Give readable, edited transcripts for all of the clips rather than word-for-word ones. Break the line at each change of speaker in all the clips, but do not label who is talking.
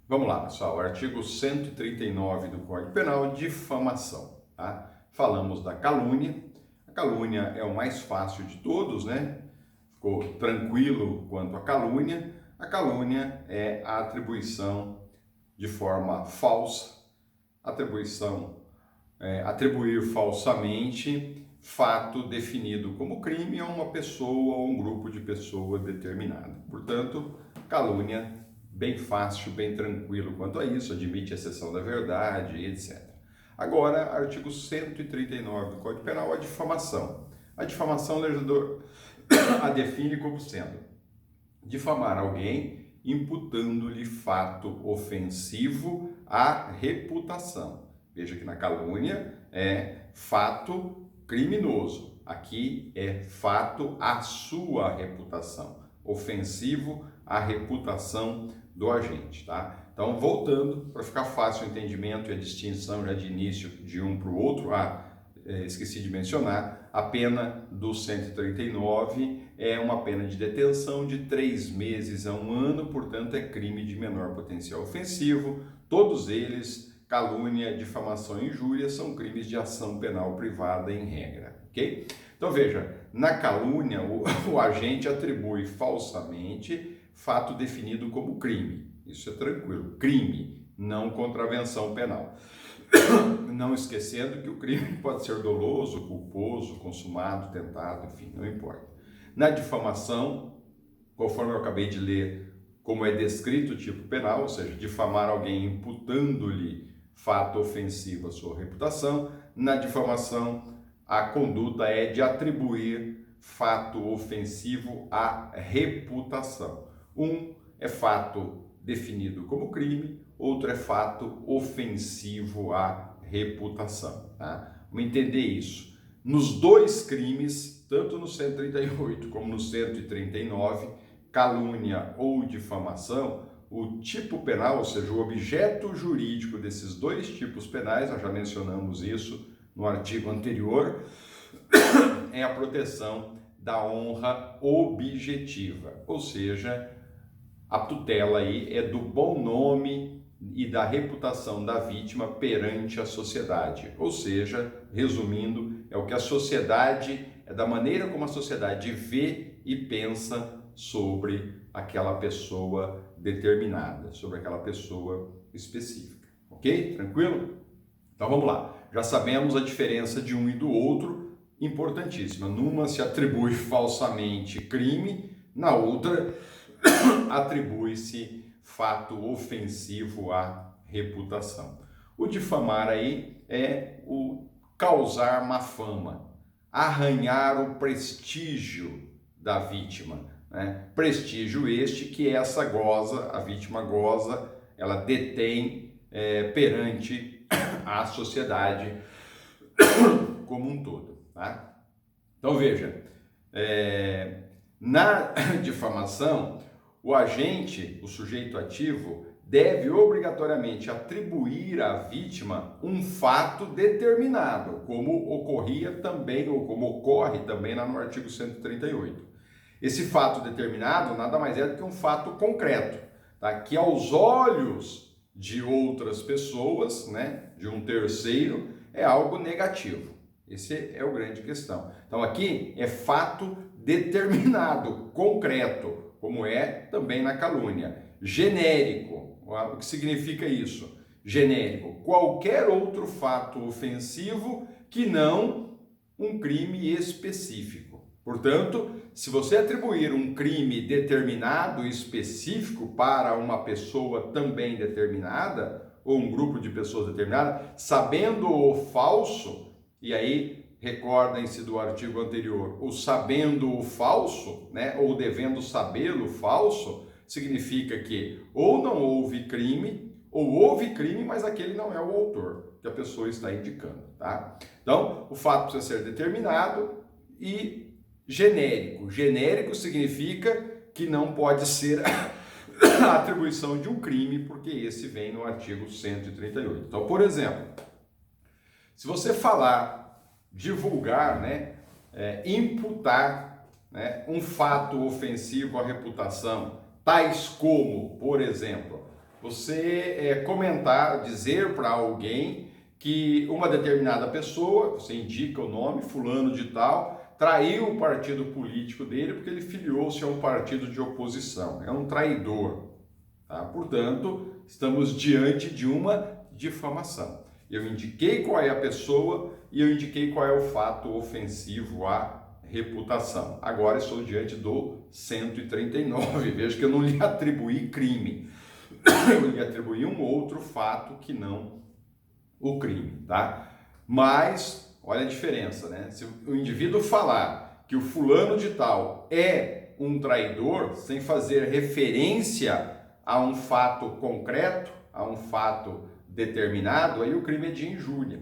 Vamos lá, pessoal. Artigo 139 do Código Penal, difamação, tá? Falamos da calúnia. A calúnia é o mais fácil de todos, né? Ficou tranquilo quanto à calúnia. A calúnia é a atribuição de forma falsa, atribuir falsamente fato definido como crime a uma pessoa ou um grupo de pessoa determinada. Portanto, calúnia bem fácil, bem tranquilo quanto a isso, admite a exceção da verdade, etc. Agora, artigo 139 do Código Penal, a difamação. A difamação, o legislador a define como sendo difamar alguém imputando-lhe fato ofensivo à reputação. Veja que na calúnia é fato criminoso, aqui é fato à sua reputação, ofensivo à reputação do agente, tá? Então, voltando, para ficar fácil o entendimento e a distinção já de início de um para o outro, esqueci de mencionar, a pena do 139 é uma pena de detenção de 3 meses a 1 ano, portanto é crime de menor potencial ofensivo. Todos eles, calúnia, difamação e injúria, são crimes de ação penal privada em regra, ok? Então veja, na calúnia o agente atribui falsamente fato definido como crime. Isso é tranquilo, crime, não contravenção penal. Não esquecendo que o crime pode ser doloso, culposo, consumado, tentado, enfim, não importa. Na difamação, conforme eu acabei de ler, como é descrito o tipo penal, ou seja, difamar alguém imputando-lhe fato ofensivo à sua reputação, na difamação a conduta é de atribuir fato ofensivo à reputação. Um é fato definido como crime, outro é fato ofensivo à reputação, tá? Vamos entender isso. Nos dois crimes, tanto no 138 como no 139, calúnia ou difamação, o tipo penal, ou seja, o objeto jurídico desses dois tipos penais, nós já mencionamos isso no artigo anterior, é a proteção da honra objetiva, ou seja, a tutela aí é do bom nome e da reputação da vítima perante a sociedade. Ou seja, resumindo, é o que a sociedade, é da maneira como a sociedade vê e pensa sobre aquela pessoa determinada, sobre aquela pessoa específica. Ok? Tranquilo? Então vamos lá. Já sabemos a diferença de um e do outro, importantíssima. Numa se atribui falsamente crime, na outra atribui-se fato ofensivo à reputação. O difamar aí é o causar má fama, arranhar o prestígio da vítima, né? Prestígio este que essa goza, a vítima goza, ela detém perante a sociedade como um todo, tá? Então veja, na difamação, o agente, o sujeito ativo, deve obrigatoriamente atribuir à vítima um fato determinado, como ocorria também, ou como ocorre também lá no artigo 138. Esse fato determinado nada mais é do que um fato concreto, tá? Que aos olhos de outras pessoas, né, de um terceiro, é algo negativo. Esse é o grande questão. Então aqui é fato determinado, concreto, como é também na calúnia. Genérico, o que significa isso? Genérico, qualquer outro fato ofensivo que não um crime específico. Portanto, se você atribuir um crime determinado, específico, para uma pessoa também determinada, ou um grupo de pessoas determinada, sabendo o falso, e aí recordem-se do artigo anterior, o sabendo o falso, né, ou devendo sabê-lo falso, significa que ou não houve crime, ou houve crime, mas aquele não é o autor que a pessoa está indicando, tá? Então, o fato precisa ser determinado e genérico. Genérico significa que não pode ser a atribuição de um crime, porque esse vem no artigo 138. Então, por exemplo, se você falar, divulgar, né, imputar, né, um fato ofensivo à reputação, tais como, por exemplo, você comentar, dizer para alguém que uma determinada pessoa, você indica o nome, fulano de tal, traiu o partido político dele porque ele filiou-se a um partido de oposição. É um traidor. Tá? Portanto, estamos diante de uma difamação. Eu indiquei qual é a pessoa e eu indiquei qual é o fato ofensivo à reputação. Agora estou diante do 139. Veja que eu não lhe atribuí crime. Eu lhe atribuí um outro fato que não o crime, tá? Mas, olha a diferença, né? Se o indivíduo falar que o fulano de tal é um traidor, sem fazer referência a um fato concreto, a um fato determinado, aí o crime é de injúria,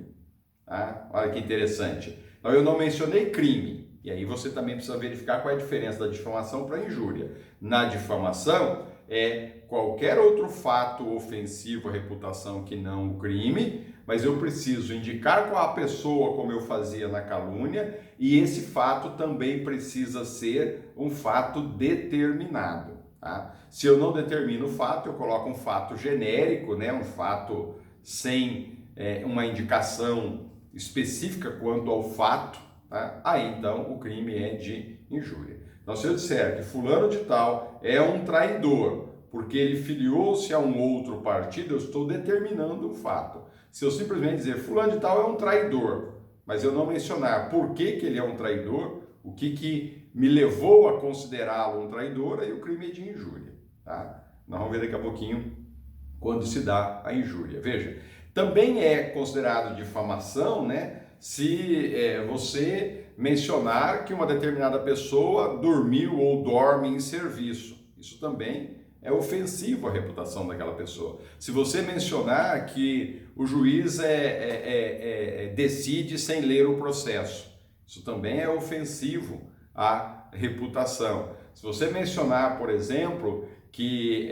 tá? Olha que interessante. Então, eu não mencionei crime, e aí você também precisa verificar qual é a diferença da difamação para a injúria. Na difamação, é qualquer outro fato ofensivo à reputação que não o crime, mas eu preciso indicar qual a pessoa, como eu fazia na calúnia, e esse fato também precisa ser um fato determinado. Tá? Se eu não determino o fato, eu coloco um fato genérico, né? Um fato sem uma indicação específica quanto ao fato, tá? Aí então o crime é de injúria. Então, se eu disser que fulano de tal é um traidor porque ele filiou-se a um outro partido, eu estou determinando um fato. Se eu simplesmente dizer fulano de tal é um traidor, mas eu não mencionar por que ele é um traidor, o que me levou a considerá-lo um traidor, aí o crime é de injúria. Tá? Nós vamos ver daqui a pouquinho quando se dá a injúria. Veja, também é considerado difamação, né, se você mencionar que uma determinada pessoa dormiu ou dorme em serviço. Isso também é ofensivo à reputação daquela pessoa. Se você mencionar que o juiz decide sem ler o processo, isso também é ofensivo à reputação. Se você mencionar, por exemplo, que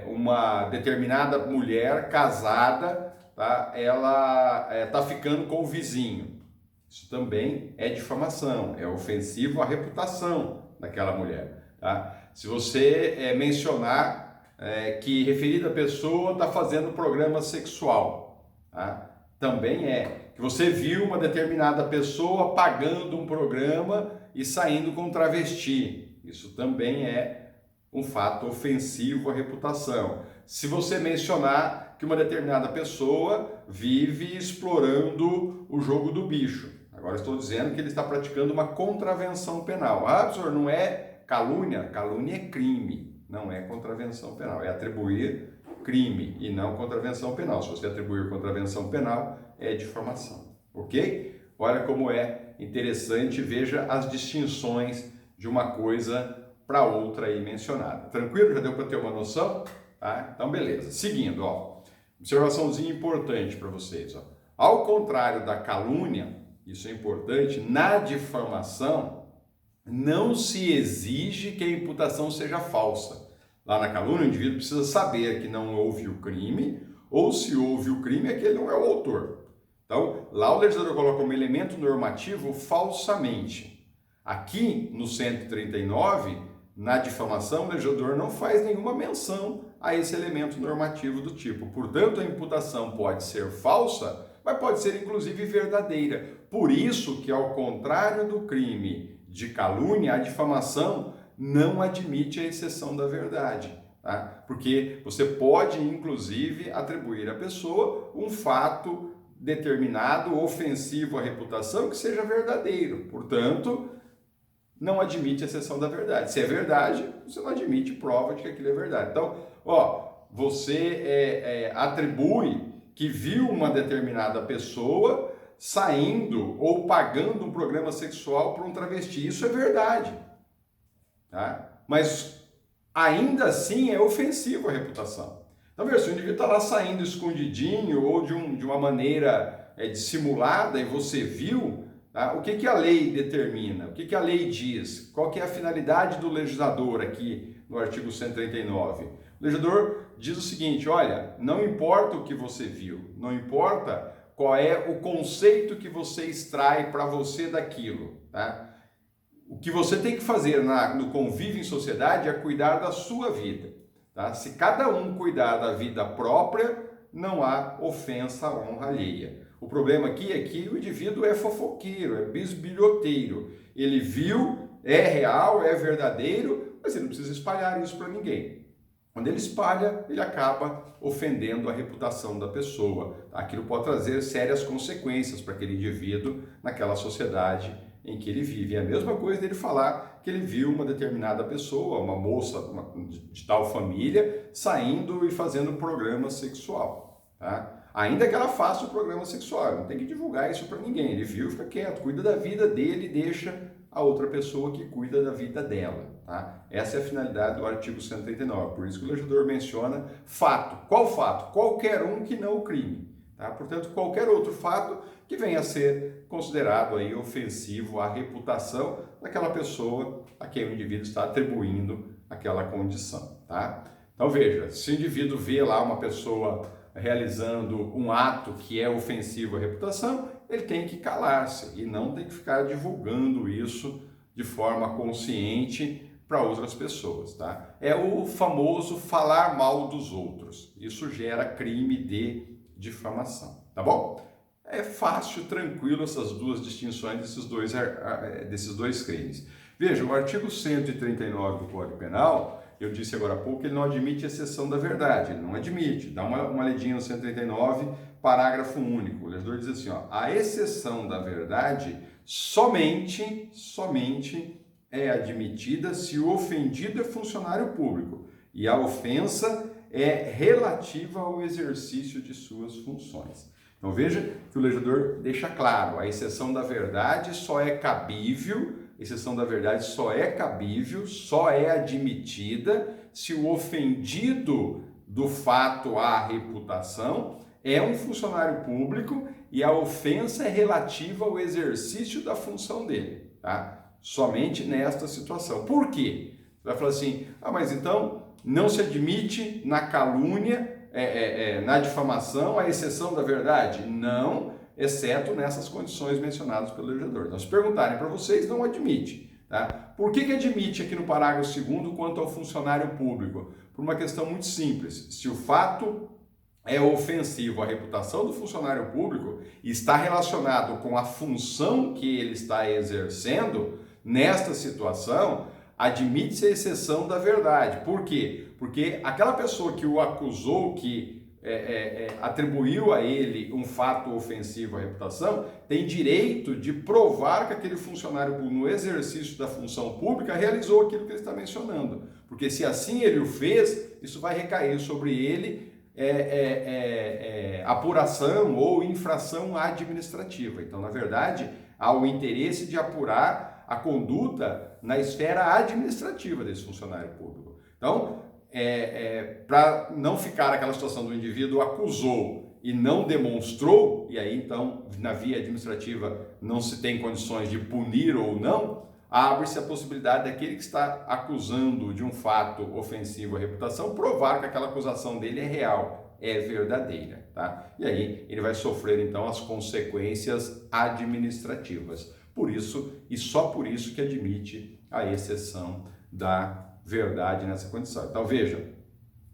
uma determinada mulher casada, tá, ela está ficando com o vizinho, isso também é difamação, é ofensivo à reputação daquela mulher. Tá? Se você mencionar que referida pessoa está fazendo programa sexual, tá? Também que você viu uma determinada pessoa pagando um programa e saindo com travesti, isso também é um fato ofensivo à reputação. Se você mencionar que uma determinada pessoa vive explorando o jogo do bicho, agora estou dizendo que ele está praticando uma contravenção penal. Ah, professor, não é calúnia? Calúnia é crime, não é contravenção penal. É atribuir crime e não contravenção penal. Se você atribuir contravenção penal, é difamação. Ok? Olha como é interessante, veja as distinções de uma coisa para outra aí mencionada. Tranquilo? Já deu para ter uma noção? Tá? Então, beleza. Seguindo, ó, observaçãozinha importante para vocês. Ó. Ao contrário da calúnia, isso é importante, na difamação não se exige que a imputação seja falsa. Lá na calúnia, o indivíduo precisa saber que não houve o crime, ou se houve o crime, é que ele não é o autor. Então, lá o legislador coloca como elemento normativo falsamente. Aqui, no 139, na difamação, o legislador não faz nenhuma menção a esse elemento normativo do tipo. Portanto, a imputação pode ser falsa, mas pode ser inclusive verdadeira. Por isso que, ao contrário do crime de calúnia, a difamação não admite a exceção da verdade. Tá? Porque você pode, inclusive, atribuir à pessoa um fato determinado, ofensivo à reputação, que seja verdadeiro. Portanto, não admite a exceção da verdade. Se é verdade, você não admite prova de que aquilo é verdade. Então, você atribui que viu uma determinada pessoa saindo ou pagando um programa sexual para um travesti. Isso é verdade. Tá? Mas ainda assim é ofensivo à reputação. Então, veja, se o indivíduo está lá saindo escondidinho ou de uma maneira dissimulada e você viu, tá? O que a lei determina? O que a lei diz? Qual que é a finalidade do legislador aqui no artigo 139? O legislador diz o seguinte, olha, não importa o que você viu, não importa qual é o conceito que você extrai para você daquilo, tá? O que você tem que fazer no convívio em sociedade é cuidar da sua vida. Tá? Se cada um cuidar da vida própria, não há ofensa à honra alheia. O problema aqui é que o indivíduo é fofoqueiro, é bisbilhoteiro. Ele viu, é real, é verdadeiro, mas ele não precisa espalhar isso para ninguém. Quando ele espalha, ele acaba ofendendo a reputação da pessoa. Aquilo pode trazer sérias consequências para aquele indivíduo naquela sociedade em que ele vive. É a mesma coisa dele falar que ele viu uma determinada pessoa, uma moça de tal família, saindo e fazendo programa sexual. Tá? Ainda que ela faça o programa sexual, não tem que divulgar isso para ninguém. Ele viu, fica quieto, cuida da vida dele e deixa a outra pessoa que cuida da vida dela. Tá? Essa é a finalidade do artigo 139. Por isso que o legislador menciona fato. Qual fato? Qualquer um que não o crime. Tá? Portanto, qualquer outro fato que venha a ser considerado aí ofensivo à reputação daquela pessoa a quem o indivíduo está atribuindo aquela condição. Tá? Então veja, se o indivíduo vê lá uma pessoa realizando um ato que é ofensivo à reputação, ele tem que calar-se e não tem que ficar divulgando isso de forma consciente para outras pessoas, tá? É o famoso falar mal dos outros. Isso gera crime de difamação, tá bom? É fácil, tranquilo essas duas distinções desses dois crimes. Veja, o artigo 139 do Código Penal, eu disse agora há pouco que ele não admite exceção da verdade, ele não admite. Dá uma ledinha no 139, parágrafo único. O legislador diz assim, ó, a exceção da verdade somente é admitida se o ofendido é funcionário público e a ofensa é relativa ao exercício de suas funções. Então veja que o legislador deixa claro, a exceção da verdade só é cabível, só é admitida se o ofendido do fato à reputação é um funcionário público e a ofensa é relativa ao exercício da função dele, tá? Somente nesta situação. Por quê? Você vai falar assim, mas então não se admite na calúnia, na difamação, a exceção da verdade? Não, exceto nessas condições mencionadas pelo legislador. Então, se perguntarem para vocês, não admite. Tá? Por que admite aqui no parágrafo 2º quanto ao funcionário público? Por uma questão muito simples. Se o fato é ofensivo à reputação do funcionário público e está relacionado com a função que ele está exercendo, nesta situação, admite-se a exceção da verdade. Por quê? Porque aquela pessoa que o acusou, que atribuiu a ele um fato ofensivo à reputação, tem direito de provar que aquele funcionário público, no exercício da função pública, realizou aquilo que ele está mencionando. Porque se assim ele o fez, isso vai recair sobre ele apuração ou infração administrativa. Então, na verdade, há o interesse de apurar a conduta na esfera administrativa desse funcionário público. Então, para não ficar aquela situação do indivíduo acusou e não demonstrou, e aí então na via administrativa não se tem condições de punir ou não, abre-se a possibilidade daquele que está acusando de um fato ofensivo à reputação provar que aquela acusação dele é real, é verdadeira, tá? E aí ele vai sofrer então as consequências administrativas. Por isso, e só por isso que admite a exceção da verdade nessa condição. Então veja,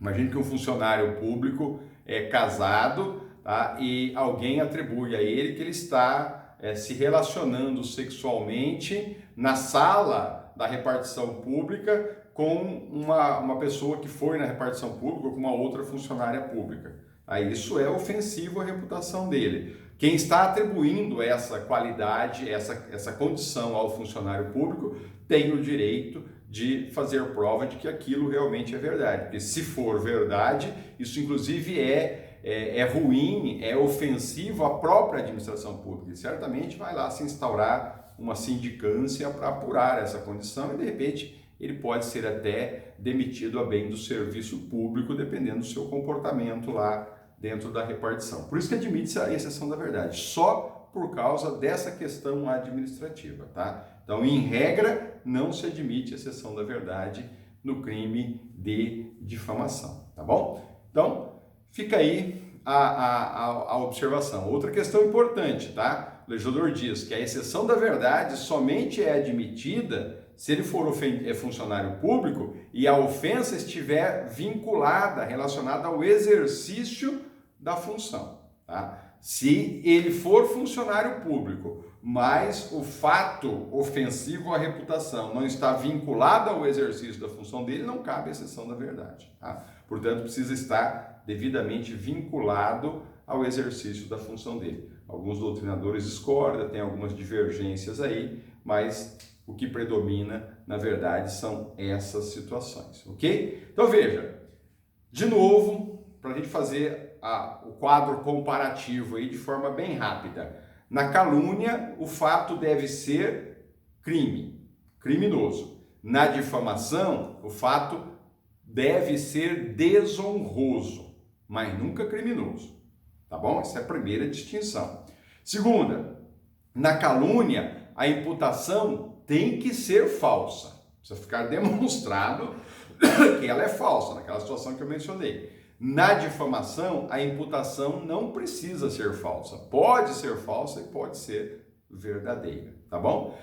imagine que um funcionário público é casado, tá? E alguém atribui a ele que ele está se relacionando sexualmente na sala da repartição pública com uma pessoa que foi na repartição pública ou com uma outra funcionária pública. Aí isso é ofensivo à reputação dele. Quem está atribuindo essa qualidade, essa condição ao funcionário público, tem o direito de fazer prova de que aquilo realmente é verdade. Porque se for verdade, isso inclusive é ruim, é ofensivo à própria administração pública. E certamente vai lá se instaurar uma sindicância para apurar essa condição e, de repente, ele pode ser até demitido a bem do serviço público, dependendo do seu comportamento lá dentro da repartição. Por isso que admite-se a exceção da verdade, só por causa dessa questão administrativa, tá? Então, em regra, não se admite a exceção da verdade no crime de difamação, tá bom? Então, fica aí a observação. Outra questão importante, tá? O legislador diz que a exceção da verdade somente é admitida se ele for funcionário público e a ofensa estiver vinculada, relacionada ao exercício da função, tá? Se ele for funcionário público, mas o fato ofensivo à reputação não está vinculado ao exercício da função dele, não cabe a exceção da verdade, tá? Portanto, precisa estar devidamente vinculado ao exercício da função dele. Alguns doutrinadores discordam, tem algumas divergências aí, mas o que predomina, na verdade, são essas situações, ok? Então veja, de novo, para a gente fazer o quadro comparativo aí de forma bem rápida. Na calúnia, o fato deve ser crime, criminoso. Na difamação, o fato deve ser desonroso, mas nunca criminoso, tá bom? Essa é a primeira distinção. Segunda, na calúnia, a imputação tem que ser falsa. Precisa ficar demonstrado que ela é falsa, naquela situação que eu mencionei. Na difamação, a imputação não precisa ser falsa. Pode ser falsa e pode ser verdadeira, tá bom?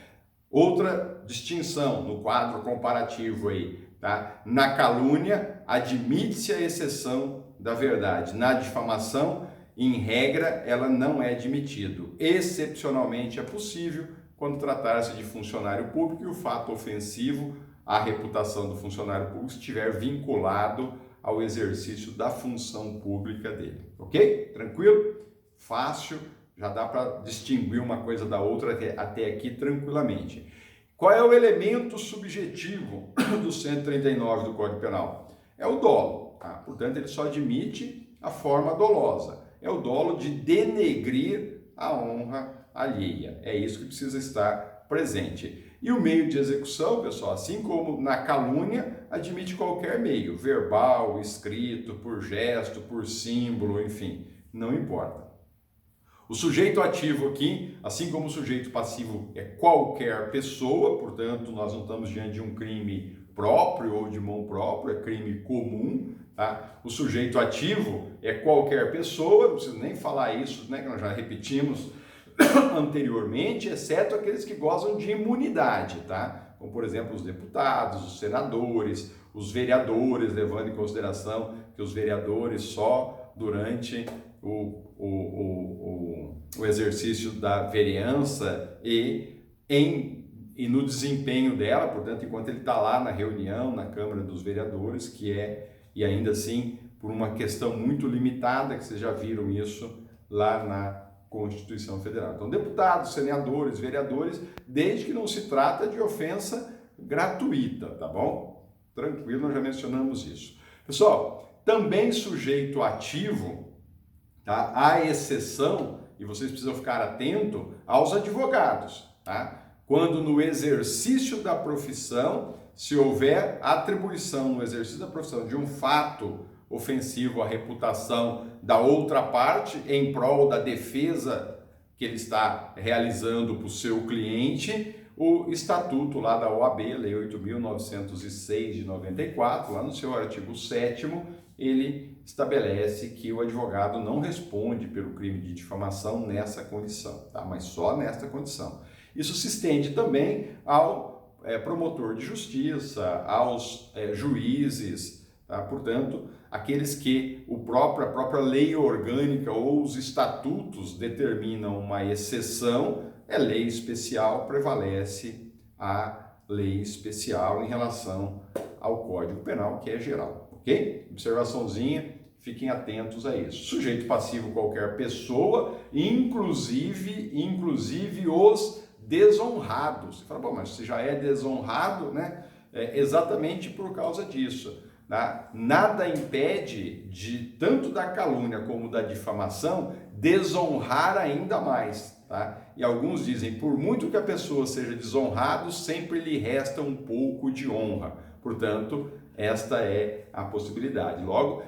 Outra distinção no quadro comparativo aí, tá? Na calúnia, admite-se a exceção da verdade. Na difamação, em regra, ela não é admitido. Excepcionalmente é possível quando tratar-se de funcionário público e o fato ofensivo à reputação do funcionário público estiver vinculado ao exercício da função pública dele, ok? Tranquilo? Fácil, já dá para distinguir uma coisa da outra até aqui tranquilamente. Qual é o elemento subjetivo do 139 do Código Penal? É o dolo, tá? Portanto, ele só admite a forma dolosa. É o dolo de denegrir a honra alheia. É isso que precisa estar presente. E o meio de execução, pessoal, assim como na calúnia, admite qualquer meio, verbal, escrito, por gesto, por símbolo, enfim, não importa. O sujeito ativo aqui, assim como o sujeito passivo é qualquer pessoa, portanto, nós não estamos diante de um crime próprio ou de mão própria, é crime comum, tá? O sujeito ativo é qualquer pessoa, não preciso nem falar isso, né, que nós já repetimos anteriormente, exceto aqueles que gozam de imunidade, tá? Como, por exemplo, os deputados, os senadores, os vereadores, levando em consideração que os vereadores só durante o exercício da vereança e no desempenho dela, portanto, enquanto ele está lá na reunião, na Câmara dos Vereadores, e ainda assim, por uma questão muito limitada, que vocês já viram isso lá na Constituição Federal. Então, deputados, senadores, vereadores, desde que não se trata de ofensa gratuita, tá bom? Tranquilo, nós já mencionamos isso. Pessoal, também sujeito ativo, tá? Há exceção, e vocês precisam ficar atentos aos advogados, tá? Quando no exercício da profissão, se houver atribuição no exercício da profissão de um fato ofensivo à reputação da outra parte em prol da defesa que ele está realizando para o seu cliente, o estatuto lá da OAB, Lei 8.906 de 94, lá no seu artigo 7º, ele estabelece que o advogado não responde pelo crime de difamação nessa condição, tá? Mas só nesta condição. Isso se estende também ao promotor de justiça, aos juízes, tá? Portanto, aqueles que a própria lei orgânica ou os estatutos determinam uma exceção, é lei especial, prevalece a lei especial em relação ao Código Penal, que é geral, ok? Observaçãozinha, fiquem atentos a isso. Sujeito passivo, qualquer pessoa, inclusive os desonrados. Você fala, bom, mas se já é desonrado, né? É exatamente por causa disso. Tá? Nada impede tanto da calúnia como da difamação desonrar ainda mais, tá? E alguns dizem, por muito que a pessoa seja desonrada, sempre lhe resta um pouco de honra. Portanto, esta é a possibilidade. Logo,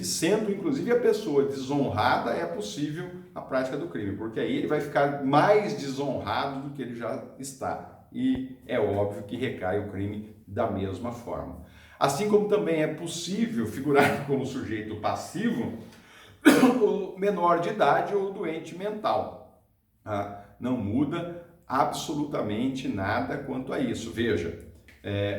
sendo a pessoa desonrada, é possível a prática do crime, porque aí ele vai ficar mais desonrado do que ele já está. E é óbvio que recai o crime da mesma forma. Assim como também é possível figurar como sujeito passivo o menor de idade ou o doente mental. Não muda, absolutamente nada quanto a isso. Veja,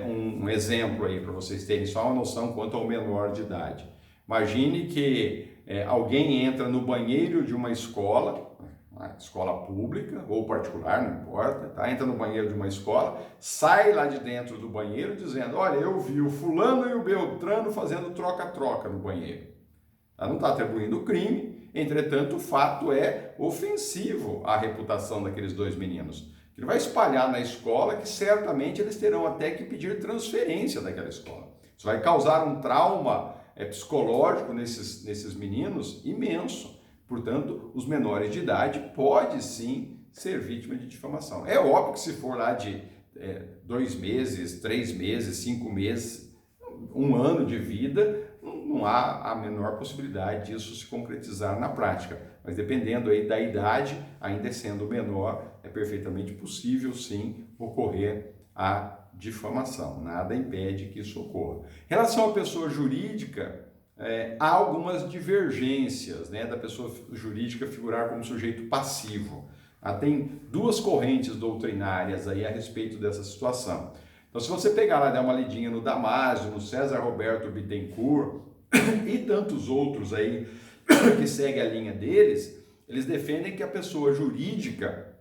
um exemplo aí para vocês terem só uma noção quanto ao menor de idade. Imagine que alguém entra no banheiro de uma escola pública ou particular, não importa, tá? Entra no banheiro de uma escola, sai lá de dentro do banheiro dizendo: olha, eu vi o fulano e o Beltrano fazendo troca-troca no banheiro. Ela não está atribuindo o crime, entretanto o fato é ofensivo à reputação daqueles dois meninos. Ele vai espalhar na escola que certamente eles terão até que pedir transferência daquela escola. Isso vai causar um trauma psicológico nesses meninos imenso. Portanto, os menores de idade podem sim ser vítima de difamação. É óbvio que se for lá de 2 meses, 3 meses, 5 meses, 1 ano de vida, não há a menor possibilidade disso se concretizar na prática. Mas dependendo aí da idade, ainda sendo menor, é perfeitamente possível sim ocorrer a difamação. Nada impede que isso ocorra. Em relação à pessoa jurídica, há algumas divergências, né, da pessoa jurídica figurar como sujeito passivo. Tem 2 correntes doutrinárias aí a respeito dessa situação. Então, se você pegar lá e dar uma lidinha no Damásio, no César Roberto Bittencourt e tantos outros aí que seguem a linha deles, eles defendem que a pessoa jurídica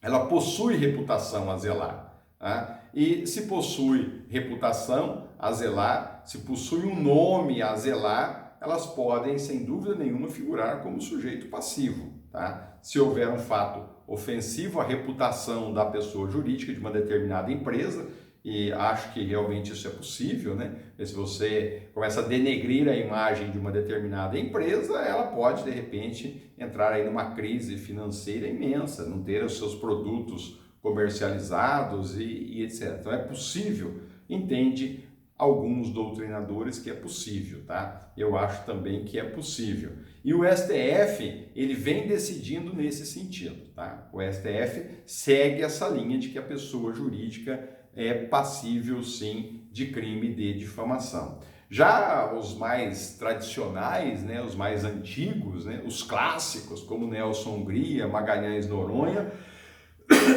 ela possui reputação a zelar. Tá? E se possui reputação a zelar, se possui um nome a zelar, elas podem, sem dúvida nenhuma, figurar como sujeito passivo. Tá? Se houver um fato ofensivo à reputação da pessoa jurídica de uma determinada empresa, e acho que realmente isso é possível, né? Se você começa a denegrir a imagem de uma determinada empresa, ela pode, de repente, entrar aí numa crise financeira imensa, não ter os seus produtos comercializados e etc. Então é possível, entende alguns doutrinadores que é possível, tá? Eu acho também que é possível. E o STF, ele vem decidindo nesse sentido, tá? O STF segue essa linha de que a pessoa jurídica é passível, sim, de crime de difamação. Já os mais tradicionais, né, os mais antigos, né, os clássicos, como Nelson Hungria, Magalhães Noronha,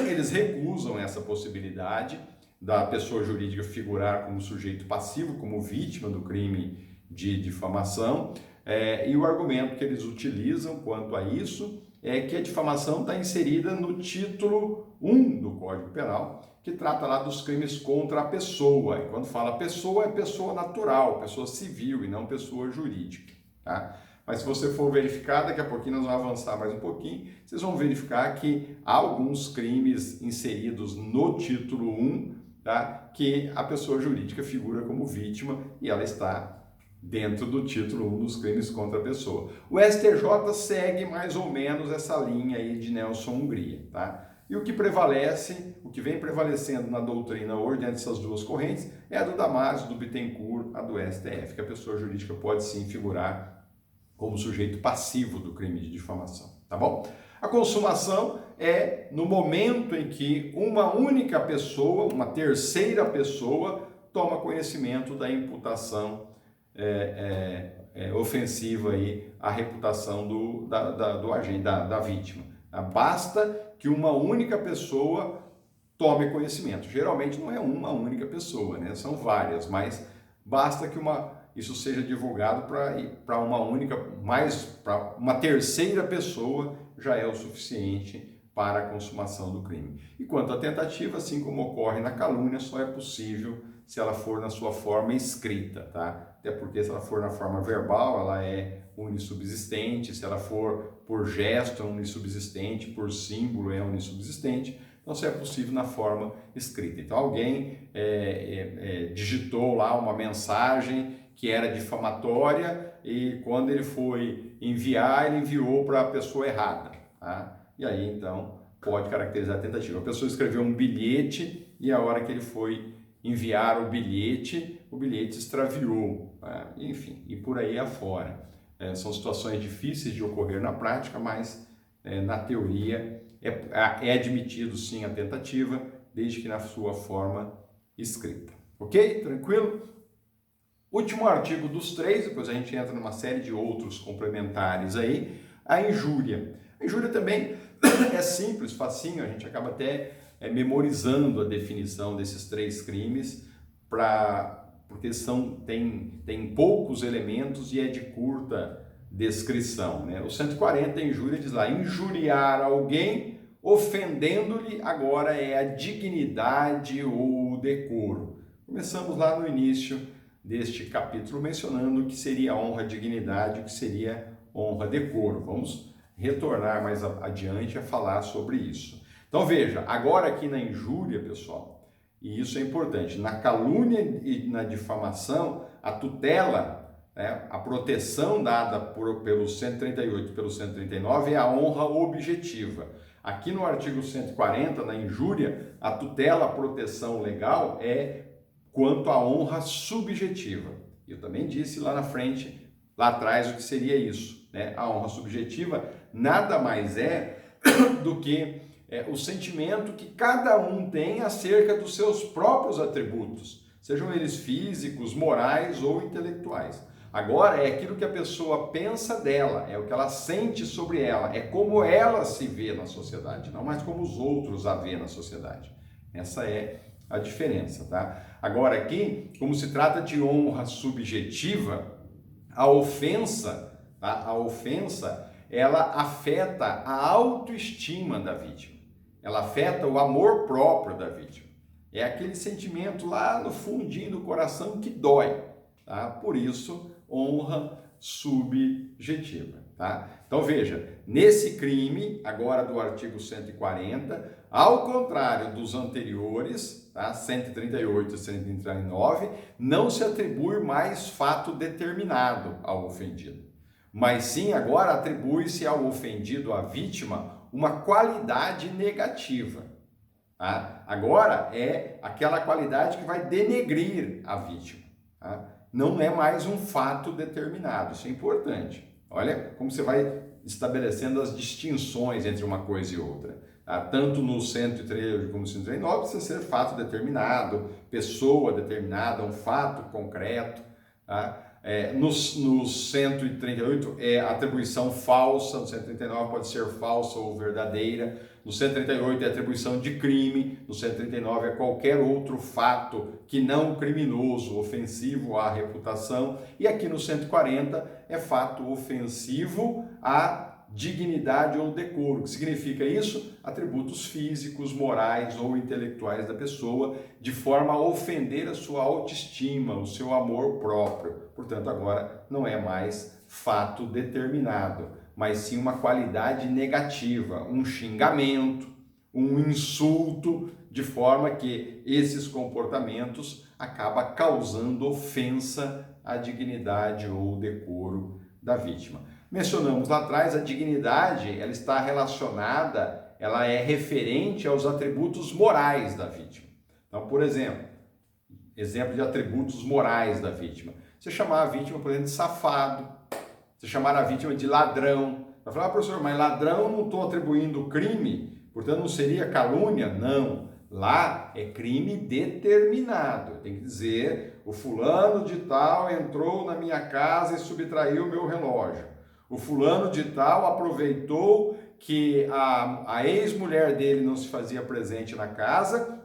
eles recusam essa possibilidade da pessoa jurídica figurar como sujeito passivo, como vítima do crime de difamação, e o argumento que eles utilizam quanto a isso é que a difamação está inserida no título 1 do Código Penal, que trata lá dos crimes contra a pessoa. E quando fala pessoa, é pessoa natural, pessoa civil e não pessoa jurídica. Tá? Mas se você for verificar, daqui a pouquinho nós vamos avançar mais um pouquinho, vocês vão verificar que há alguns crimes inseridos no título 1, tá? Que a pessoa jurídica figura como vítima e ela está dentro do título 1 dos crimes contra a pessoa. O STJ segue mais ou menos essa linha aí de Nelson Hungria, tá? E o que prevalece, o que vem prevalecendo na doutrina hoje, dentro dessas 2 correntes, é a do Damásio, do Bittencourt, a do STF, que a pessoa jurídica pode sim figurar como sujeito passivo do crime de difamação, tá bom? A consumação é no momento em que uma única pessoa, uma terceira pessoa, toma conhecimento da imputação ofensiva aí à reputação do agente, da vítima. Basta que uma única pessoa tome conhecimento. Geralmente não é uma única pessoa, né? São várias, mas basta que isso seja divulgado para uma única, para uma terceira pessoa já é o suficiente para a consumação do crime. E quanto à tentativa, assim como ocorre na calúnia, só é possível se ela for na sua forma escrita, tá? Até porque se ela for na forma verbal, ela é unissubsistente, se ela for por gesto, é unissubsistente, por símbolo, é unissubsistente. Então, só é possível na forma escrita. Então, alguém digitou lá uma mensagem que era difamatória e quando ele foi enviar, ele enviou para a pessoa errada, tá? E aí, então, pode caracterizar a tentativa. A pessoa escreveu um bilhete e a hora que ele foi enviar o bilhete extraviou, tá? Enfim, e por aí afora. São situações difíceis de ocorrer na prática, mas na teoria é admitido sim a tentativa, desde que na sua forma escrita. Ok? Tranquilo? Último artigo dos 3, depois a gente entra numa série de outros complementares aí, a injúria. A injúria também é simples, facinho, a gente acaba até memorizando a definição desses 3 crimes, porque tem poucos elementos e é de curta descrição, né? O 140, a injúria, diz lá, injuriar alguém ofendendo-lhe, agora é a dignidade ou o decoro. Começamos lá no início deste capítulo mencionando o que seria honra, dignidade, o que seria honra, decoro. Vamos retornar mais adiante a falar sobre isso. Então veja, agora aqui na injúria, pessoal, e isso é importante, na calúnia e na difamação, a tutela, né, a proteção dada pelo 138 e pelo 139 é a honra objetiva. Aqui no artigo 140, na injúria, a tutela, a proteção legal é quanto à honra subjetiva. Eu também disse lá na frente, lá atrás, o que seria isso, né? A honra subjetiva nada mais é do que o sentimento que cada um tem acerca dos seus próprios atributos, sejam eles físicos, morais ou intelectuais. Agora é aquilo que a pessoa pensa dela, é o que ela sente sobre ela, é como ela se vê na sociedade, não mais como os outros a vê na sociedade. Essa é a diferença, tá? Agora aqui, como se trata de honra subjetiva, a ofensa, tá? A ofensa, ela afeta a autoestima da vítima. Ela afeta o amor próprio da vítima. É aquele sentimento lá no fundinho do coração que dói, tá? Por isso, honra subjetiva, tá? Então veja, nesse crime, agora do artigo 140, ao contrário dos anteriores, tá? 138 e 139, não se atribui mais fato determinado ao ofendido, mas sim agora atribui-se ao ofendido, à vítima, uma qualidade negativa. Tá? Agora é aquela qualidade que vai denegrir a vítima. Tá? Não é mais um fato determinado, isso é importante. Olha como você vai estabelecendo as distinções entre uma coisa e outra. Tá? Tanto no 103 como no 139 precisa ser fato determinado, pessoa determinada, um fato concreto. Tá? No 138 é atribuição falsa, no 139 pode ser falsa ou verdadeira, no 138 é atribuição de crime, no 139 é qualquer outro fato que não criminoso, ofensivo à reputação, e aqui no 140 é fato ofensivo à dignidade ou decoro. O que significa isso? Atributos físicos, morais ou intelectuais da pessoa, de forma a ofender a sua autoestima, o seu amor próprio. Portanto, agora não é mais fato determinado, mas sim uma qualidade negativa, um xingamento, um insulto, de forma que esses comportamentos acabam causando ofensa à dignidade ou decoro da vítima. Mencionamos lá atrás, a dignidade, ela está relacionada, ela é referente aos atributos morais da vítima. Então, por exemplo de atributos morais da vítima. Você chamar a vítima, por exemplo, de safado, você chamar a vítima de ladrão. Vai falar, professor, mas ladrão não estou atribuindo crime, portanto não seria calúnia? Não. Lá é crime determinado. Tem que dizer, o fulano de tal entrou na minha casa e subtraiu o meu relógio. O fulano de tal aproveitou que a ex-mulher dele não se fazia presente na casa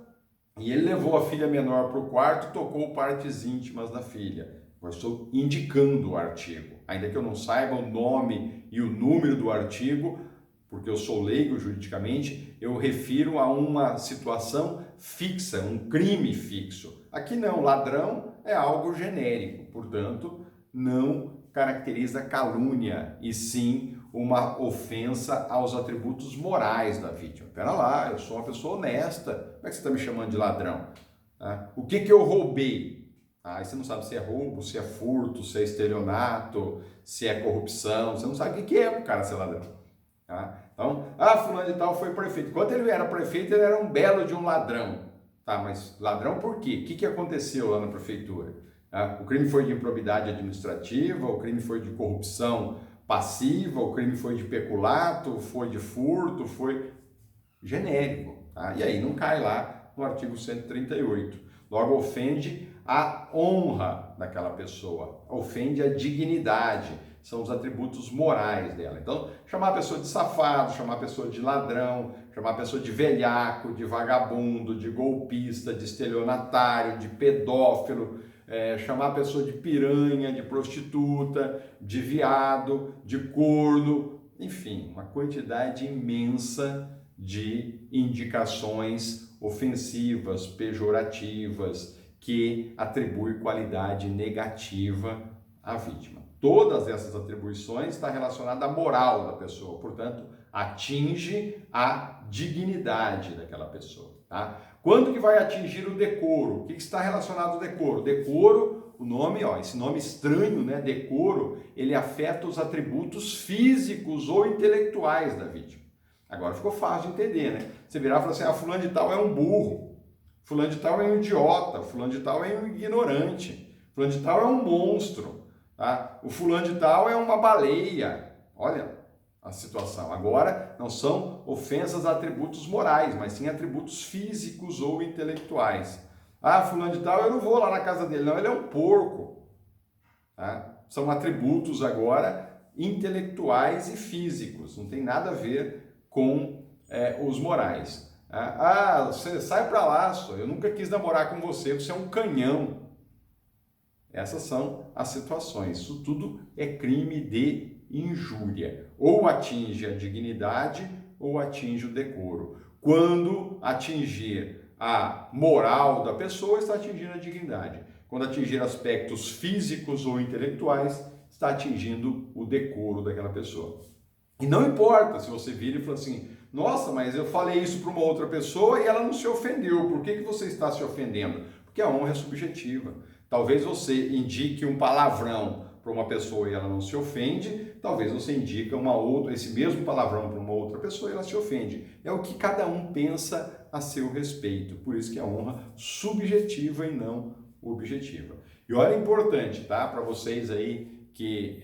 e ele levou a filha menor para o quarto e tocou partes íntimas da filha. Eu estou indicando o artigo. Ainda que eu não saiba o nome e o número do artigo, porque eu sou leigo juridicamente, eu refiro a uma situação fixa, um crime fixo. Aqui não, ladrão é algo genérico, portanto, não caracteriza calúnia, e sim uma ofensa aos atributos morais da vítima. Pera lá, eu sou uma pessoa honesta, como é que você está me chamando de ladrão? O que eu roubei? Aí você não sabe se é roubo, se é furto, se é estelionato, se é corrupção, você não sabe o que é o cara ser ladrão. Tá? Então, fulano de tal foi prefeito. Quando ele era prefeito, ele era um belo de um ladrão. Tá, mas ladrão por quê? O que aconteceu lá na prefeitura? O crime foi de improbidade administrativa, o crime foi de corrupção passiva, o crime foi de peculato, foi de furto, foi genérico. Tá? E aí não cai lá no artigo 138. Logo, ofende a honra daquela pessoa, ofende a dignidade. são os atributos morais dela. Então, chamar a pessoa de safado, chamar a pessoa de ladrão, chamar a pessoa de velhaco, de vagabundo, de golpista, de estelionatário, de pedófilo, chamar a pessoa de piranha, de prostituta, de viado, de corno, enfim, uma quantidade imensa de indicações ofensivas, pejorativas, que atribui qualidade negativa à vítima. Todas essas atribuições estão relacionadas à moral da pessoa, portanto, atinge a dignidade daquela pessoa. Tá? Quando que vai atingir o decoro? O que está relacionado ao decoro? Decoro, o nome, esse nome estranho, né? Decoro, ele afeta os atributos físicos ou intelectuais da vítima. Agora ficou fácil de entender, né? Você virar e falar assim, fulano de tal é um burro. Fulano de tal é um idiota, fulano de tal é um ignorante, fulano de tal é um monstro, tá? O fulano de tal é uma baleia. Olha a situação. Agora, não são ofensas a atributos morais, mas sim atributos físicos ou intelectuais. Fulano de tal, eu não vou lá na casa dele, não, ele é um porco. Tá? São atributos agora intelectuais e físicos, não tem nada a ver com os morais. Você sai pra lá, eu nunca quis namorar com você, você é um canhão. Essas são as situações. Isso tudo é crime de injúria. Ou atinge a dignidade ou atinge o decoro. Quando atingir a moral da pessoa, está atingindo a dignidade. Quando atingir aspectos físicos ou intelectuais, está atingindo o decoro daquela pessoa. E não importa se você vira e fala assim, nossa, mas eu falei isso para uma outra pessoa e ela não se ofendeu. Por que você está se ofendendo? Porque a honra é subjetiva. Talvez você indique um palavrão para uma pessoa e ela não se ofende, talvez você indique esse mesmo palavrão para uma outra pessoa e ela se ofende. É o que cada um pensa a seu respeito. Por isso que a honra subjetiva e não objetiva. E olha, é importante, tá? Para vocês aí que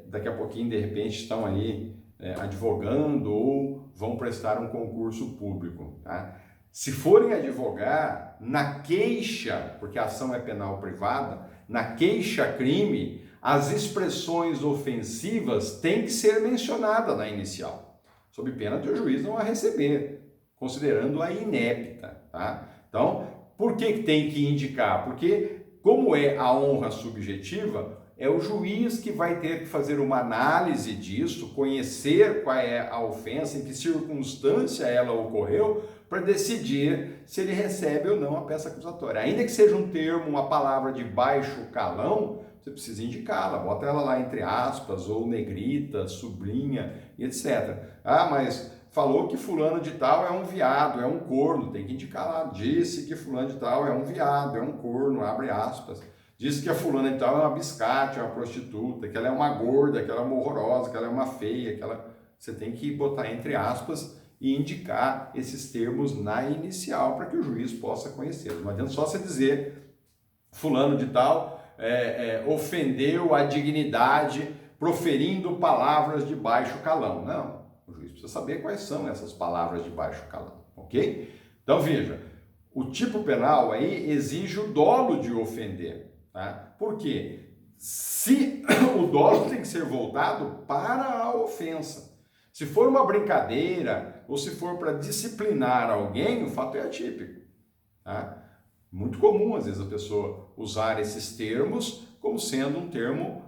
daqui a pouquinho, de repente, estão aí advogando ou vão prestar um concurso público, tá? Se forem advogar, na queixa, porque a ação é penal privada, na queixa-crime, as expressões ofensivas têm que ser mencionadas na inicial, sob pena de o juiz não a receber, considerando-a inepta, tá? Então, por que tem que indicar? Porque, como é a honra subjetiva, é o juiz que vai ter que fazer uma análise disso, conhecer qual é a ofensa, em que circunstância ela ocorreu, para decidir se ele recebe ou não a peça acusatória. Ainda que seja um termo, uma palavra de baixo calão, você precisa indicá-la, bota ela lá entre aspas, ou negrita, sublinha, e etc. Mas falou que fulano de tal é um viado, é um corno, tem que indicar lá. Disse que fulano de tal é um viado, é um corno, abre aspas. Disse que a fulana de tal é uma biscate, é uma prostituta, que ela é uma gorda, que ela é uma horrorosa, que ela é uma feia, que ela... Você tem que botar entre aspas e indicar esses termos na inicial para que o juiz possa conhecer. Não adianta só você dizer fulano de tal ofendeu a dignidade proferindo palavras de baixo calão. Não, o juiz precisa saber quais são essas palavras de baixo calão, ok? Então veja, o tipo penal aí exige o dolo de ofender. Tá? Por quê? Se o dolo tem que ser voltado para a ofensa. Se for uma brincadeira ou se for para disciplinar alguém, o fato é atípico. Tá? Muito comum, às vezes, a pessoa usar esses termos como sendo um termo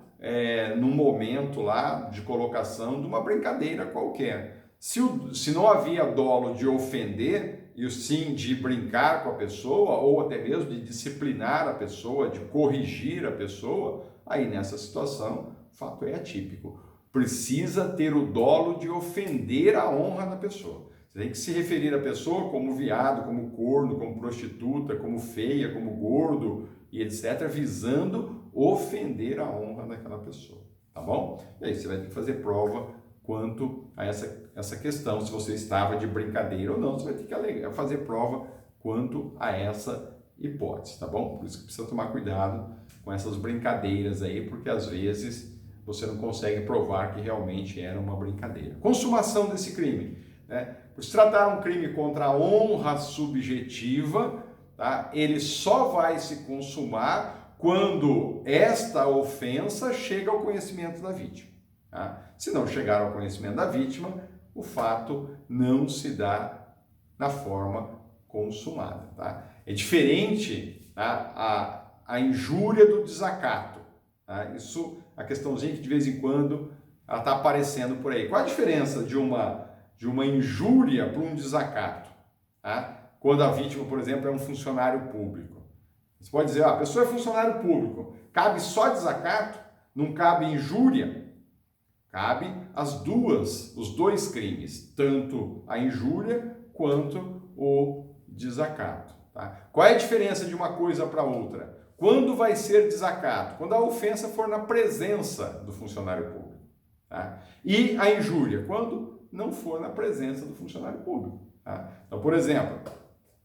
num momento lá de colocação de uma brincadeira qualquer. Se não havia dolo de ofender, e sim de brincar com a pessoa, ou até mesmo de disciplinar a pessoa, de corrigir a pessoa, aí nessa situação, o fato é atípico. Precisa ter o dolo de ofender a honra da pessoa. Você tem que se referir à pessoa como viado, como corno, como prostituta, como feia, como gordo, e etc., visando ofender a honra daquela pessoa, tá bom? E aí você vai ter que fazer prova quanto a essa questão, se você estava de brincadeira ou não, você vai ter que fazer prova quanto a essa hipótese, tá bom? Por isso que precisa tomar cuidado com essas brincadeiras aí, porque às vezes você não consegue provar que realmente era uma brincadeira. Consumação desse crime, né? Por se tratar um crime contra a honra subjetiva, tá? Ele só vai se consumar quando esta ofensa chega ao conhecimento da vítima. Tá? Se não chegar ao conhecimento da vítima, o fato não se dá na forma consumada. Tá? É diferente, tá, a injúria do desacato. Tá? Isso, a questãozinha que de vez em quando ela está aparecendo por aí. Qual a diferença de uma injúria para um desacato? Tá? Quando a vítima, por exemplo, é um funcionário público. Você pode dizer, a pessoa é funcionário público, cabe só desacato? Não cabe injúria? Cabe os dois crimes, tanto a injúria quanto o desacato. Tá? Qual é a diferença de uma coisa para outra? Quando vai ser desacato? Quando a ofensa for na presença do funcionário público. Tá? E a injúria? Quando não for na presença do funcionário público. Tá? Então, por exemplo,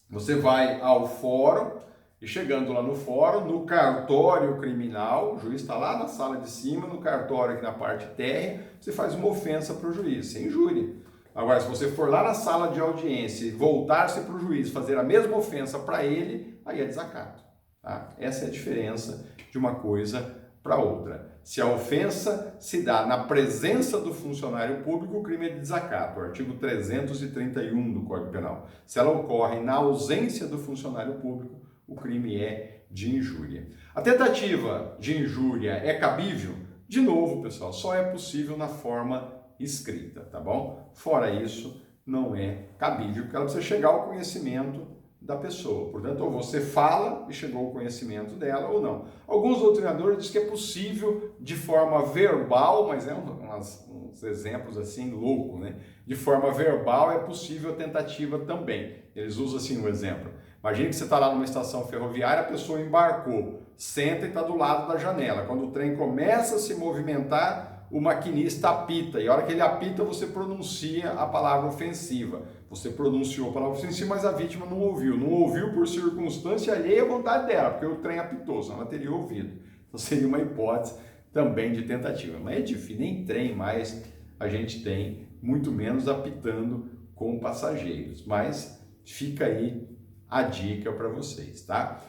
você vai ao fórum e chegando lá no fórum, no cartório criminal, o juiz está lá na sala de cima, no cartório aqui na parte térrea, você faz uma ofensa para o juiz, sem injúria. Agora, se você for lá na sala de audiência e voltar-se para o juiz, fazer a mesma ofensa para ele, aí é desacato. Tá? Essa é a diferença de uma coisa para outra. Se a ofensa se dá na presença do funcionário público, o crime é de desacato, o artigo 331 do Código Penal. Se ela ocorre na ausência do funcionário público, o crime é de injúria. A tentativa de injúria é cabível? De novo, pessoal, só é possível na forma escrita, tá bom? Fora isso, não é cabível, porque ela precisa chegar ao conhecimento da pessoa. Portanto, ou você fala e chegou ao conhecimento dela ou não. Alguns doutrinadores dizem que é possível de forma verbal, mas é uns exemplos assim loucos, né? De forma verbal é possível a tentativa também. Eles usam assim um exemplo. Imagina que você está lá numa estação ferroviária, a pessoa embarcou, senta e está do lado da janela. Quando o trem começa a se movimentar, o maquinista apita. E a hora que ele apita, você pronuncia a palavra ofensiva. Você pronunciou a palavra ofensiva, mas a vítima não ouviu. Não ouviu por circunstância alheia à vontade dela, porque o trem apitou, senão ela teria ouvido. Então seria uma hipótese também de tentativa. Mas é difícil, nem trem mais a gente tem, muito menos apitando com passageiros. Mas fica aí a dica para vocês, tá?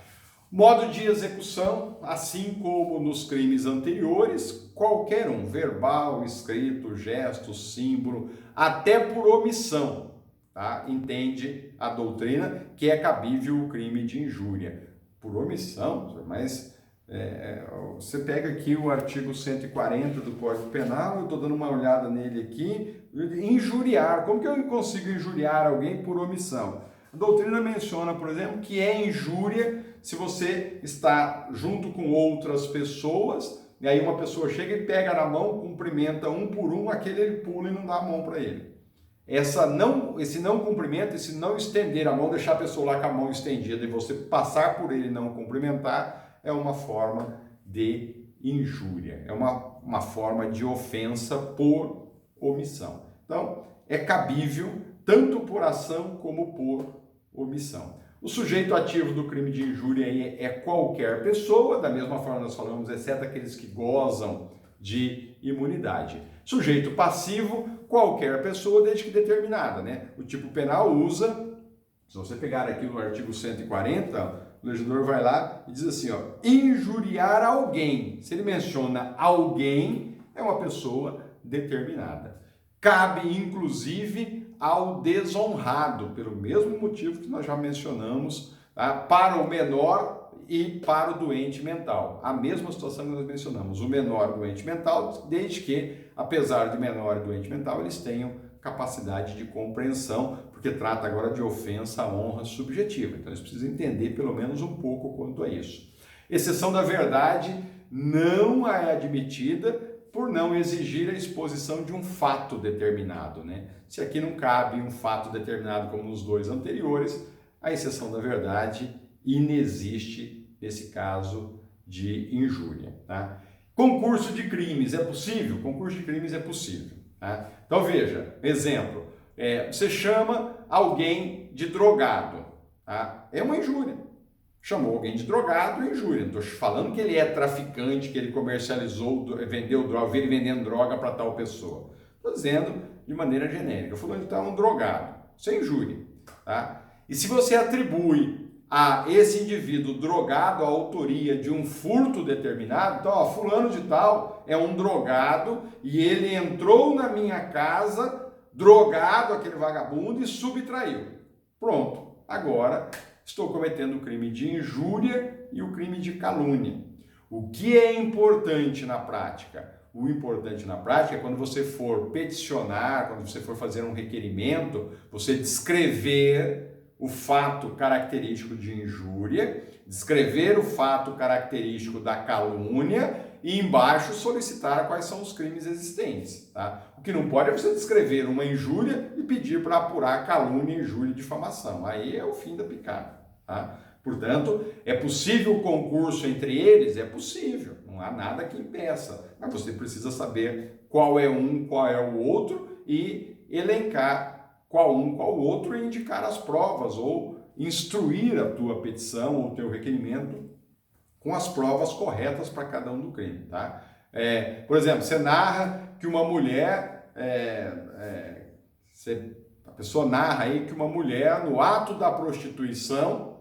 Modo de execução, assim como nos crimes anteriores, qualquer um, verbal, escrito, gesto, símbolo, até por omissão, tá? Entende a doutrina que é cabível o crime de injúria. Por omissão, mas você pega aqui o artigo 140 do Código Penal, eu estou dando uma olhada nele aqui, injuriar, como que eu consigo injuriar alguém por omissão? A doutrina menciona, por exemplo, que é injúria se você está junto com outras pessoas, e aí uma pessoa chega e pega na mão, cumprimenta um por um, aquele ele pula e não dá a mão para ele. Esse não cumprimento, esse não estender a mão, deixar a pessoa lá com a mão estendida e você passar por ele e não cumprimentar, é uma forma de injúria, é uma forma de ofensa por omissão. Então, é cabível tanto por ação como por omissão. O sujeito ativo do crime de injúria é qualquer pessoa, da mesma forma nós falamos, exceto aqueles que gozam de imunidade. Sujeito passivo, qualquer pessoa, desde que determinada, né? O tipo penal usa, se você pegar aqui no artigo 140, o legislador vai lá e diz assim, ó, injuriar alguém. Se ele menciona alguém, é uma pessoa determinada. Cabe, inclusive, ao desonrado, pelo mesmo motivo que nós já mencionamos, tá? Para o menor e para o doente mental. A mesma situação que nós mencionamos, o menor doente mental, desde que, apesar de menor e doente mental, eles tenham capacidade de compreensão, porque trata agora de ofensa à honra subjetiva. Então, eles precisam entender pelo menos um pouco quanto a isso. Exceção da verdade não é admitida por não exigir a exposição de um fato determinado, né? Se aqui não cabe um fato determinado como nos dois anteriores, a exceção da verdade inexiste nesse caso de injúria, tá? Concurso de crimes é possível? Concurso de crimes é possível, tá? Então veja, exemplo, você chama alguém de drogado, tá? É uma injúria. Chamou alguém de drogado, é injúria. Não estou falando que ele é traficante, que ele comercializou, vendeu droga, viu ele vendendo droga para tal pessoa. Estou dizendo de maneira genérica. Falando que está um drogado. Isso é injúria. Tá? E se você atribui esse indivíduo drogado a autoria de um furto determinado. Então, fulano de tal é um drogado e ele entrou na minha casa drogado, aquele vagabundo, e subtraiu. Pronto, agora estou cometendo o crime de injúria e o crime de calúnia. O que é importante na prática? O importante na prática é quando você for peticionar, quando você for fazer um requerimento, você descrever o fato característico de injúria, descrever o fato característico da calúnia e embaixo solicitar quais são os crimes existentes. Tá? O que não pode é você descrever uma injúria e pedir para apurar calúnia, injúria e difamação. Aí é o fim da picada. Tá? Portanto, é possível o concurso entre eles? É possível, não há nada que impeça. Mas você precisa saber qual é um, qual é o outro e elencar qual um, qual o outro e indicar as provas ou instruir a tua petição ou o teu requerimento com as provas corretas para cada um do crime, tá? Por exemplo, você narra que uma mulher, a pessoa narra aí que uma mulher no ato da prostituição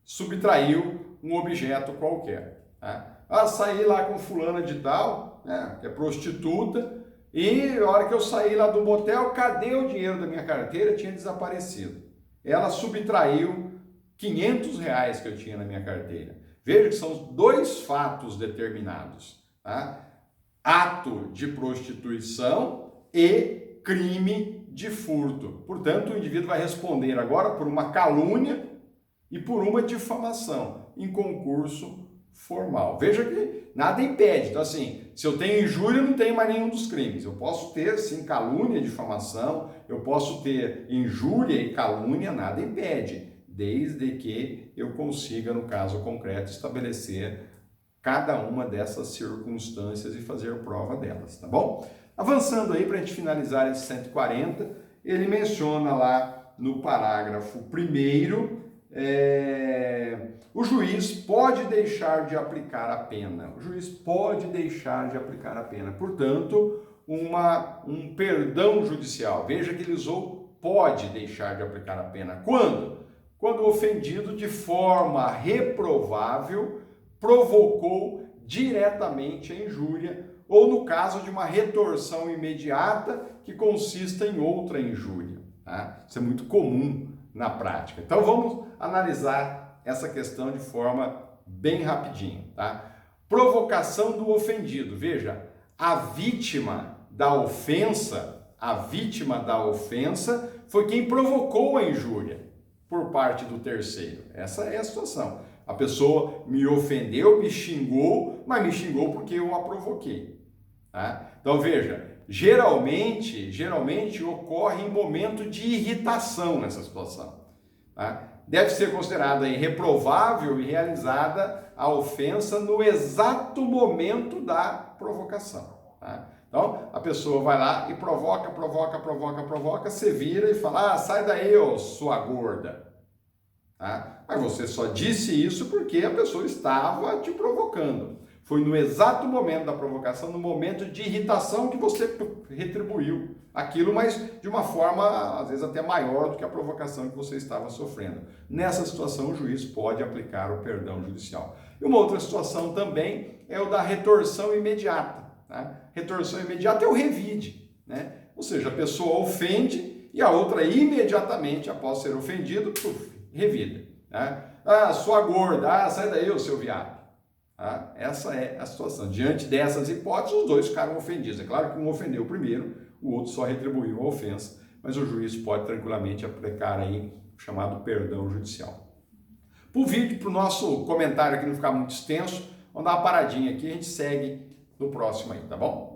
subtraiu um objeto qualquer, tá? Saí lá com fulana de tal, né, que é prostituta, e na hora que eu saí lá do motel, cadê o dinheiro da minha carteira? Tinha desaparecido. Ela subtraiu R$500 que eu tinha na minha carteira. Veja que são dois fatos determinados. Tá? Ato de prostituição e crime de furto. Portanto, o indivíduo vai responder agora por uma calúnia e por uma difamação em concurso formal. Veja que nada impede. Então, assim, se eu tenho injúria, eu não tenho mais nenhum dos crimes. Eu posso ter, sim, calúnia e difamação, eu posso ter injúria e calúnia, nada impede, desde que eu consiga, no caso concreto, estabelecer cada uma dessas circunstâncias e fazer prova delas, tá bom? Avançando aí, para a gente finalizar esse 140, ele menciona lá no parágrafo 1º, o juiz pode deixar de aplicar a pena. O juiz pode deixar de aplicar a pena. Portanto, um perdão judicial. Veja que ele usou pode deixar de aplicar a pena. Quando? Quando o ofendido, de forma reprovável, provocou diretamente a injúria, ou no caso de uma retorção imediata que consista em outra injúria. Tá? Isso é muito comum na prática. Então vamos analisar essa questão de forma bem rapidinho, tá? Provocação do ofendido. Veja, a vítima da ofensa foi quem provocou a injúria por parte do terceiro. Essa é a situação. A pessoa me ofendeu, me xingou, mas me xingou porque eu a provoquei. Tá? Então veja, geralmente ocorre em momento de irritação nessa situação. Tá? Deve ser considerada reprovável e realizada a ofensa no exato momento da provocação. Tá? Então, a pessoa vai lá e provoca, você vira e fala, sai daí, ô sua gorda. Tá? Mas você só disse isso porque a pessoa estava te provocando. Foi no exato momento da provocação, no momento de irritação que você retribuiu aquilo, mas de uma forma, às vezes, até maior do que a provocação que você estava sofrendo. Nessa situação, o juiz pode aplicar o perdão judicial. E uma outra situação também é o da retorção imediata. Tá? Retorção imediata é o revide, né? Ou seja, a pessoa ofende e a outra imediatamente, após ser ofendido, revida. Tá? Sua gorda, sai daí, ô seu viado. Tá? Essa é a situação. Diante dessas hipóteses, os dois ficaram ofendidos. É claro que um ofendeu primeiro, o outro só retribuiu a ofensa, mas o juiz pode tranquilamente aplicar aí o chamado perdão judicial. Para o vídeo, para o nosso comentário aqui não ficar muito extenso, vamos dar uma paradinha aqui e a gente segue no próximo aí, tá bom?